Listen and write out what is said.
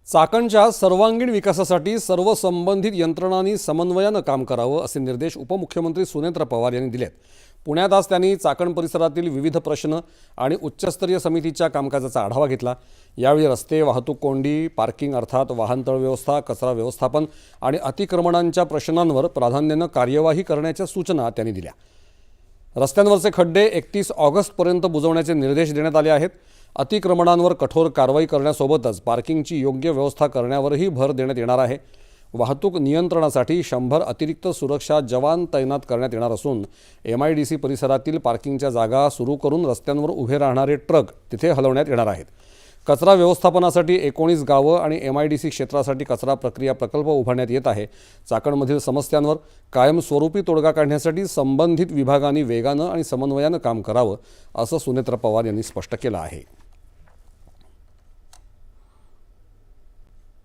चाकणच्या सर्वांगीण विकासासाठी सर्व संबंधित यंत्रणांनी समन्वयानं काम करावं असे निर्देश उपमुख्यमंत्री सुनेत्र पवार यांनी दिलेत। पुण्यात आज त्यांनी चाकण परिसरातील विविध प्रश्न आणि उच्चस्तरीय समितीच्या कामकाजाचा आढावा घेतला। यावेळी रस्ते, वाहतूक कोंडी, पार्किंग अर्थात वाहनतळ व्यवस्था, कचरा व्यवस्थापन आणि अतिक्रमणांच्या प्रश्नांवर प्राधान्यानं कार्यवाही करण्याच्या सूचना त्यांनी दिल्या। रस्त्यांवरचे खड्डे 31 ऑगस्टपर्यंत बुजवण्याचे निर्देश देण्यात आले आहेत। अतिक्रमणांवर कठोर कारवाई करण्यासोबतच पार्किंगची योग्य व्यवस्था करण्यावरही भर देण्यात येणार आहे। वाहतूक नियंत्रणासाठी 100 अतिरिक्त सुरक्षा जवान तैनात करण्यात येणार असून MIDC परिसरातील पार्किंगच्या जागा सुरू करून रस्त्यांवर उभे राहणारे ट्रक तिथे हलवण्यात येणार आहेत। कचरा व्यवस्थापनासाठी 19 गावं आणि MIDC क्षेत्रासाठी कचरा प्रक्रिया प्रकल्प उभारण्यात येत आहे। चाकणमधील समस्यांवर कायमस्वरूपी तोडगा काढण्यासाठी संबंधित विभागांनी वेगानं आणि समन्वयानं काम करावं असं सुनेत्र पवार यांनी स्पष्ट केलं आहे।